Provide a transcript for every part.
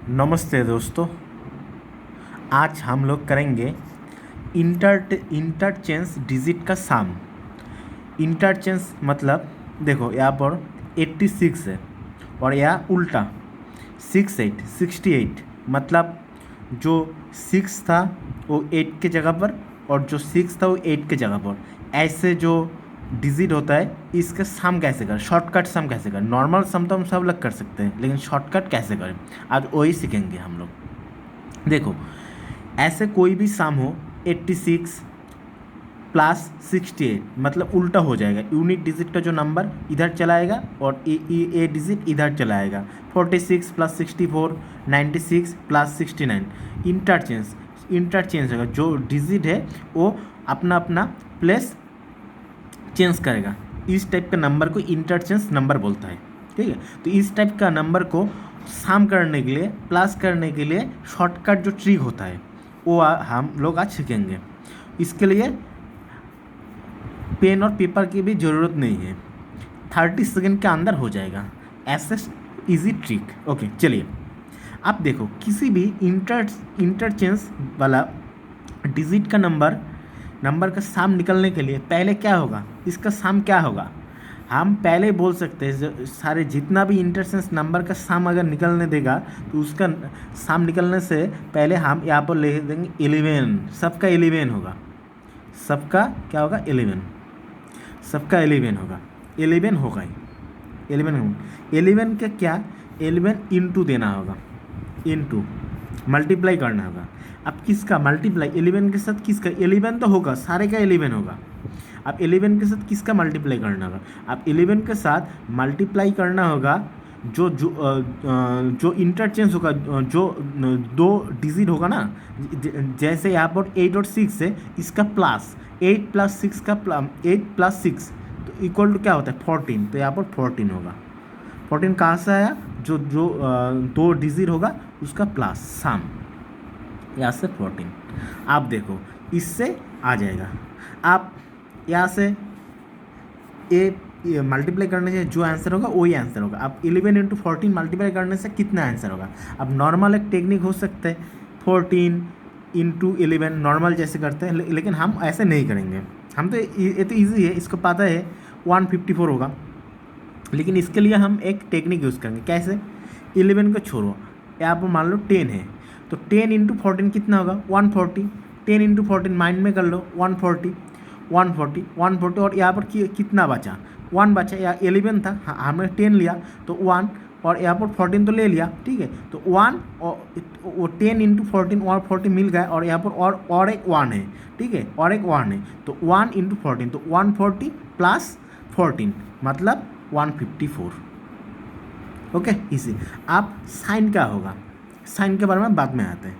नमस्ते दोस्तों। आज हम लोग करेंगे इंटरचेंज डिजिट का सम। इंटरचेंज मतलब देखो यहाँ पर 86 है और यहाँ उल्टा 68 मतलब जो 6 था वो 8 के जगह पर और जो 6 था वो 8 के जगह पर। ऐसे जो डिजिट होता है इसका सम कैसे करें, शॉर्टकट सम कैसे करें। नॉर्मल सम तो हम सब लोग कर सकते हैं, लेकिन शॉर्टकट कैसे करें आज वही सीखेंगे हम लोग। देखो ऐसे कोई भी सम हो 86 प्लस 68 मतलब उल्टा हो जाएगा। यूनिट डिजिट का जो नंबर इधर चलाएगा और ए डिजिट इधर चलाएगा। 46 प्लस 64 96 प्लस 69 इंटरचेंज होगा। जो डिजिट है वो अपना अपना प्लेस चेंज करेगा। इस टाइप का नंबर को इंटरचेंज नंबर बोलता है, ठीक है। तो इस टाइप का नंबर को सम करने के लिए, प्लस करने के लिए शॉर्टकट जो ट्रिक होता है वो हम लोग आज सीखेंगे। इसके लिए पेन और पेपर की भी ज़रूरत नहीं है, 30 सेकेंड के अंदर हो जाएगा। ऐसे इजी ट्रिक। ओके चलिए, आप देखो किसी भी इंटरचेंज वाला डिजिट का नंबर का सम निकलने के लिए पहले क्या होगा, इसका सम क्या होगा हम पहले बोल सकते हैं। सारे जितना भी इंटरचेंज नंबर का सम अगर निकलने देगा तो उसका सम निकलने से पहले हम यहाँ पर लिख देंगे 11। सबका 11 होगा, सबका क्या होगा 11, सबका 11 होगा। 11 होगा ही 11 होगा। 11 का क्या 11 इंटू देना होगा, इंटू मल्टीप्लाई करना होगा। अब किसका मल्टीप्लाई 11 के साथ, किसका 11 तो होगा, सारे का 11 होगा। अब 11 के साथ किसका मल्टीप्लाई करना होगा, अब 11 के साथ मल्टीप्लाई करना होगा जो जो जो इंटरचेंज होगा, जो दो डिजिट होगा ना। जैसे यहाँ पर 8 और 6 है, इसका प्लस 8 प्लस 6 का 8 प्लस 6 तो इक्वल टू क्या होता है 14। तो यहाँ पर 14 होगा। 14 कहाँ से आया, जो जो दो डिजिट होगा उसका प्लस सम, यहाँ से 14। आप देखो इससे आ जाएगा। आप यहाँ से ए मल्टीप्लाई करने से जो आंसर होगा वही आंसर होगा। अब 11 इंटू 14 मल्टीप्लाई करने से कितना आंसर होगा। अब नॉर्मल एक टेक्निक हो सकता है 14 इंटू 11 नॉर्मल जैसे करते हैं, लेकिन हम ऐसे नहीं करेंगे। हम तो ये तो ईजी है, इसको पता है 154 होगा। लेकिन इसके लिए हम एक टेक्निक यूज़ करेंगे। कैसे, 11 को छोड़ो, यहाँ पर मान लो 10 है तो 10 इंटू 14 कितना होगा 140। 10 इंटू 14 माइंड में कर लो 140 और यहाँ पर कितना बचा 1 बचा। या 11 था, हाँ हमने 10 लिया तो 1 और यहाँ पर 14 तो ले लिया, ठीक है। तो 1 और वो 10 इंटू 14 और 40 मिल गया और यहाँ पर और एक 1 है, ठीक है, और एक 1 है तो 1 इंटू 14 तो 140 प्लस 14 मतलब 154। Okay easy. आप साइन क्या होगा, साइन के बारे में बाद में आते हैं,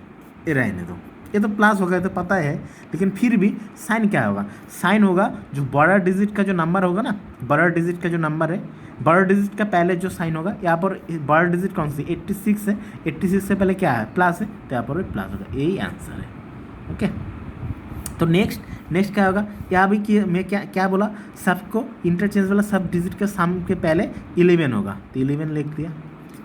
ये रहने दो। ये तो प्लस हो गया तो पता है, लेकिन फिर भी साइन क्या होगा, साइन होगा जो बड़ा डिजिट का जो नंबर होगा ना, बड़ा डिजिट का जो नंबर है, बड़ा डिजिट का पहले जो साइन होगा। यहाँ पर बड़ा डिजिट कौन सी 86 है, 86 से पहले क्या है प्लस है तो यहाँ पर प्लस होगा, यही आंसर है। ओके तो नेक्स्ट क्या होगा, यहाँ भी कि मैं क्या बोला, सबको इंटरचेंज वाला सब डिजिट के सम के पहले 11 होगा तो 11 लिख दिया।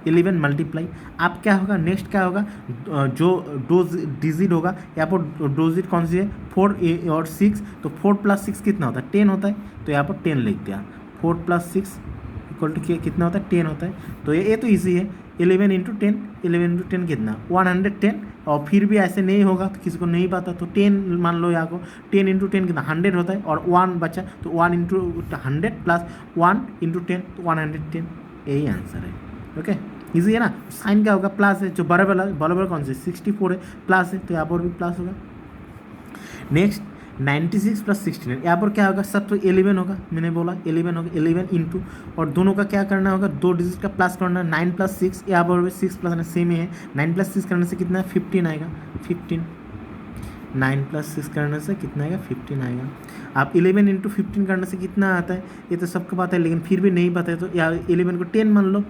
11 मल्टीप्लाई, अब क्या होगा नेक्स्ट क्या होगा, जो दो डिजिट होगा यहाँ पर डिजिट कौन सी है 4 और 6 तो 4 प्लस 6 कितना होता है 10 होता है तो यहाँ पर 10 लिख दिया। 4 प्लस 6 इक्वल टू कितना होता है 10 होता है। तो ये तो इजी है। 11 इंटू 10, 11 इंटू 10 कितना 110। और फिर भी ऐसे नहीं होगा तो किसी को नहीं पता तो 10 मान लो यहाँ को 10 इंटू 10 कितना 100 होता है और 1 बचा तो 1 इंटू 100 प्लस 1 इंटू 10 तो 110, यही आंसर है। ओके इजी है ना। साइन क्या होगा प्लस है, जो बराबर कौन से 64 है प्लस है तो यहाँ पर भी प्लस होगा। नेक्स्ट 96 प्लस 69, यहाँ पर क्या होगा सब तो 11 होगा, मैंने बोला 11 होगा। 11 इंटू और दोनों का क्या करना होगा, दो डिजिट का प्लस करना है। 9 प्लस 6 यहाँ पर भी 6 प्लस सेम ही है। 9 प्लस 6 करने से कितना है 15 आएगा, 15। 9 प्लस 6 करने से कितना आएगा 15 आएगा। आप 11 इंटू 15 करने से कितना आता है ये तो सबको पता है, लेकिन फिर भी नहीं पता है तो या 11 को 10 मान लो।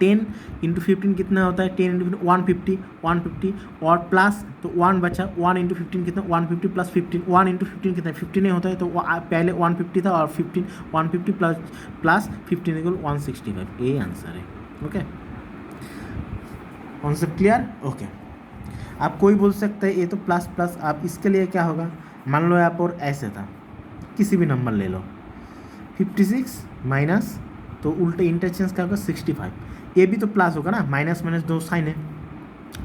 10 इंटू 15 कितना होता है 10 इंटू 150 और प्लस तो 1 बचा 1 इंटू 15 कितना 150 प्लस 15 1 इंटू 15 कितना 15 नहीं होता है तो पहले 150 था और 150 प्लस 15 इक्वल 165, यही आंसर है। Okay concept clear? ओके। आप कोई बोल सकते हैं ये तो प्लस प्लस, आप इसके लिए क्या होगा, मान लो यहाँ पर ऐसे था, किसी भी नंबर ले लो, 56 माइनस, तो उल्टे इंटरचेंज क्या होगा 65, ये भी तो प्लस होगा ना, माइनस माइनस दो साइन है।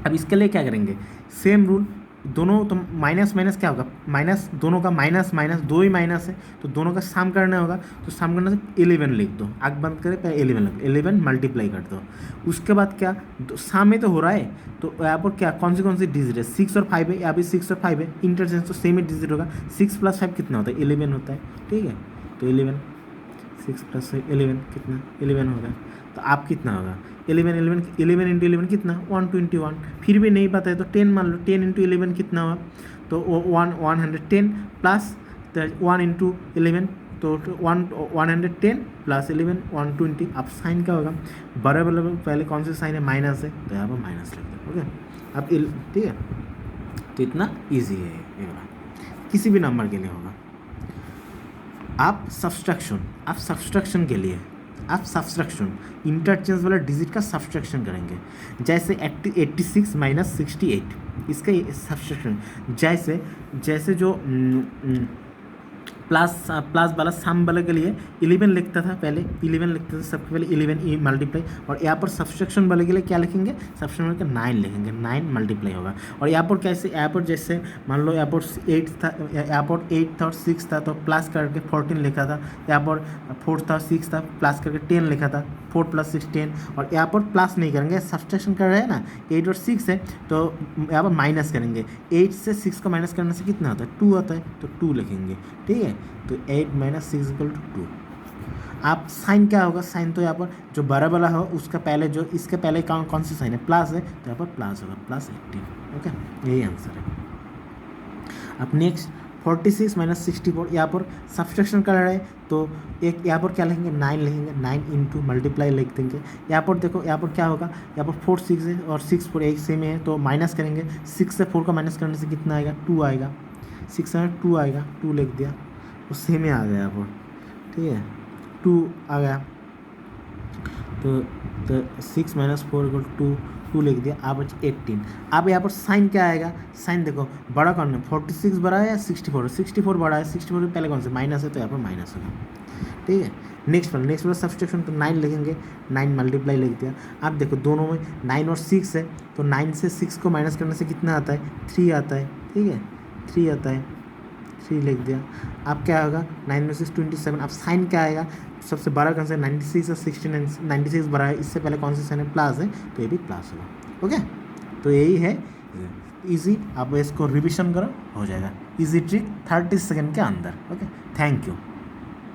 अब इसके लिए क्या करेंगे, सेम रूल, दोनों तो माइनस माइनस क्या होगा, माइनस, दोनों का माइनस माइनस, दो ही माइनस है तो दोनों का सम करना होगा, तो सम करने से 11 लिख दो, आग बंद करें पहले 11 लिख, 11 मल्टीप्लाई कर दो। उसके बाद क्या, सम में तो हो रहा है, तो यहाँ पर क्या कौन सी डिजिट है, 6 और 5 है, यहाँ भी 6 और 5 है, इंटरचेंज तो सेम ही डिजिट होगा, 6 + 5 कितना होता है 11 होता है, ठीक है। तो 11, 6 + 11 कितना 11 होगा, तो आप कितना होगा 11 × 11 कितना 121, फिर भी नहीं पता है तो 10 मान लो, 10 × 11 कितना हुआ, तो 110 प्लस 1 × 11 तो 110 + 11 120। अब साइन क्या होगा, बराबर पहले कौन से साइन है, माइनस है, तो यहाँ पर माइनस लिख दो, ओके। अब ठीक है, तो इतना ईजी है ये वाला, किसी भी नंबर के लिए होगा। आप सब्सट्रैक्शन के लिए आप सब्सट्रैक्शन इंटरचेंज वाला डिजिट का सब्सट्रैक्शन करेंगे, जैसे 86 - 68, इसका सब्सट्रैक्शन, जैसे जो प्लस वाला सम वाले के लिए 11 लिखता था, पहले 11 लिखते थे सबसे पहले 11 मल्टीप्लाई, और यहाँ पर सब्सट्रैक्शन वाले के लिए क्या लिखेंगे, सब्सट्रैक्शन वाले का 9 लिखेंगे, 9 मल्टीप्लाई होगा। और यहाँ पर कैसे, यहाँ पर जैसे मान लो यहाँ पर 8 था, यहाँ पर 8 था और 6 था, तो प्लस करके 14 लिखा था, यहाँ पर 4 था 6 था, प्लस करके 10 लिखा था, 4 + 6 10, और यहाँ पर प्लस नहीं करेंगे, सब्सट्रैक्शन कर रहे हैं ना, 8 और 6 है तो यहाँ पर माइनस करेंगे, 8 से 6 को माइनस करने से कितना होता है 2 आता है, तो 2 लिखेंगे, ठीक है। तो 8 - 6 = 2। आप साइन क्या होगा, साइन तो यहाँ पर जो बड़ा वाला हो उसका पहले, जो इसके पहले कौन सी साइन है, प्लस है, तो यहाँ पर प्लस होगा, +18, ओके, यही आंसर है। अब नेक्स्ट 46 - 64, यहाँ पर सब्सट्रैक्शन कर रहे हैं, तो एक यहाँ पर क्या लिखेंगे 9 लिखेंगे, 9 × मल्टीप्लाई लिख देंगे। यहाँ पर देखो, यहाँ पर क्या होगा, यहाँ पर 4 6 है और 6 4 एक सेम है, तो माइनस करेंगे, 6 से 4 का माइनस करने से कितना आएगा 2 आएगा, 6 में 2 आएगा, 2 लिख दिया, वो सेम ही आ गया यहाँ पर, ठीक है, 2 आ गया, तो 6 - 4 = 2 लिख दिया। अब 18, अब यहाँ पर साइन क्या आएगा, साइन देखो बड़ा कौन है, 46 बड़ा है या 64, 64 बड़ा है, 64 के पहले कौन सा माइनस है, तो यहाँ पर माइनस होगा, ठीक है। नेक्स्ट वाला सब्सट्रैक्शन, तो 9 लिखेंगे, 9 मल्टीप्लाई लिख दिया। अब देखो दोनों में 9 और 6 है, तो 9 से 6 को माइनस करने से कितना आता है 3 आता है, ठीक है, 3 आता है, 3 लिख दिया। अब क्या होगा 9 में 6 27। अब साइन क्या आएगा, सबसे बड़ा कौन सा 96 और 69, 96 बड़ा है, इससे पहले कौन सा साइन है प्लस है, तो ये भी प्लस होगा, ओके। तो यही है इजी, आप इसको रिविजन करो, हो जाएगा इजी ट्रिक 30 सेकेंड के अंदर, ओके। Thank you.